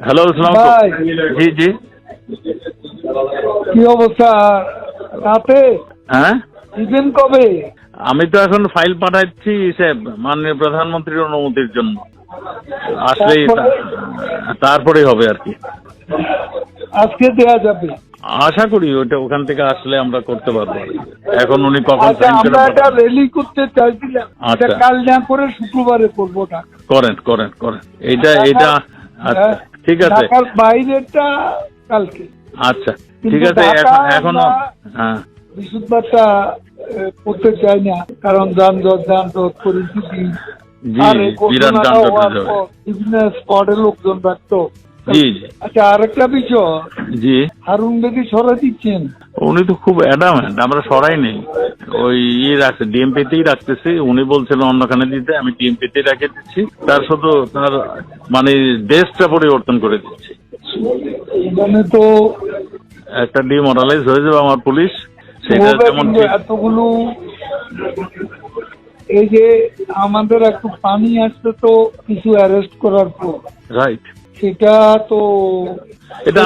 Hello, আসসালামু ভাই আলাইকুম। জি জি। কি অবস্থা রাতে হ্যাঁ, দিবেন কবে? আমি তো এখন ফাইল পাঠাচ্ছি মাননীয় প্রধানমন্ত্রীর অনুমতির জন্য। আসলেই তারপরে তারপরেই হবে আর কি। আজকে দেয়া যাবে। আশা করি ওটা ওখান থেকে আসলে আমরা করতে পারবো আর কি। এখন উনি কখন আচ্ছা, সাইন করে আমরা একটা পাঠাবেন? র্যালি করতে চাইছিলাম, এটা আচ্ছা, কাল না করে শুক্রবারে করবো না। করেন করেন করেন। এটা এটা আচ্ছা, ঠিক আছে। ঢাকার বাইরেটা কালকে, আচ্ছা, ঠিক কিন্তু আছে। ঢাকা এখনো আমরা হ্যাঁ বৃহস্পতিবারটা করতে চাই না, কারণ যানজট পরিস্থিতি জি আর জি, এই বিরাট ঘটনাটা যানজট হওয়ার হয়ে যাবে। পর বিভিন্ন স্পটে লোকজন রাখতো। জি জি আচ্ছা, আরেকটা বিষয়, জি। হারুন বেদি সরাই দিচ্ছেন। উনি তো খুব অ্যাডামেন্ট, আমরা সরাই নেই। ওই রাখছে, ডিএমপিতেই রাখতেছি। উনি বলছেন অন্যখানে দিতে, আমি ডিএমপিতেই রেখে দিচ্ছি। তার শুধু তার মানে ড্রেসটা পরিবর্তন করে দিচ্ছি। মানে তো একটা ডিমোরালাইজ হয়ে যাবে আমার পুলিশ, সেটা হবে, যেমন কিন্তু ঠিক। এতগুলো এই যে আমাদের একটু পানি আসছে তো কিছু অ্যারেস্ট করার পর, রাইট। সেটা তো এটা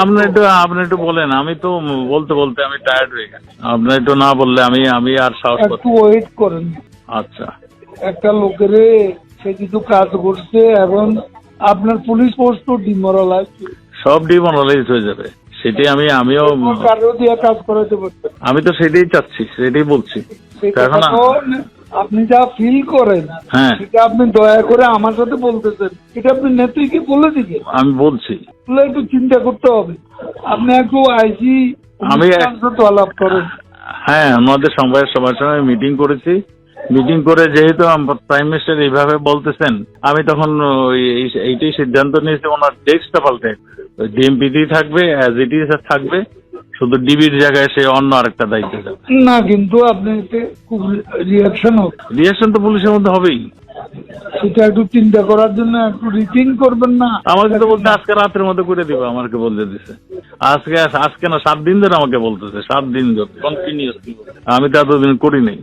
আপনি একটু বলেন। আমি তো বলতে বলতে আমি টায়ার্ড হয়ে গেছি। আপনি একটু না বললে আমি আর সাহস একটু পাচ্ছি। ওয়েট করেন। আচ্ছা, একটা লোকের সে কিছু কাজ করছে, এবং আপনার পুলিশ ফোর্স তো ডিমোরালাইজ, সব ডিমোরালাইজ হয়ে যাবে। সেটাই আমিও কারো দিয়ে কাজ করাতে পারতেন। আমি তো সেটাই চাচ্ছি, সেটাই বলছি। সেটা এখন তো আপনি যা ফিল করেন, হ্যাঁ, সেটা আপনি দয়া করে আমার সাথে বলতেছেন, এটা আপনি নেত্রীকে বলে দিবেন। আমি বলছি। একটু চিন্তা করতে হবে। আপনি একটু আইসি আমি তো আলাপ করেন। হ্যাঁ, আমাদের সবার সঙ্গে মিটিং করেছি। মিটিং করে যেহেতু প্রাইম মিনিস্টার এইভাবে বলতেছেন, আমি তখন এইটাই সিদ্ধান্ত নিয়েছি, ওনার ডেস্কটা পাল্টে ডিএমপিতেই থাকবে, অ্যাজ ইট ইজ থাকবে, শুধু ডিবির জায়গায় সে অন্য আরেকটা দায়িত্ব যাবে। না, কিন্তু আপনি এতে খুব রিয়াকশন হবে, রিয়াকশন তো পুলিশের মধ্যে হবেই। সেটা একটু চিন্তা করার জন্য একটু রিথিং করবেন না? আমাকে তো বলতে আজকে রাতের মধ্যে করে দিবে, আমাকে বলতে দিছে। আজকে না, 7 দিন ধরে আমাকে বলতেছে, 7 দিন ধরে কন্টিনিউয়াসলি। আমি তো এতদিন করি নাই।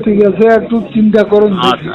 ঠিক আছে, একটু চিন্তা করুন। আচ্ছা।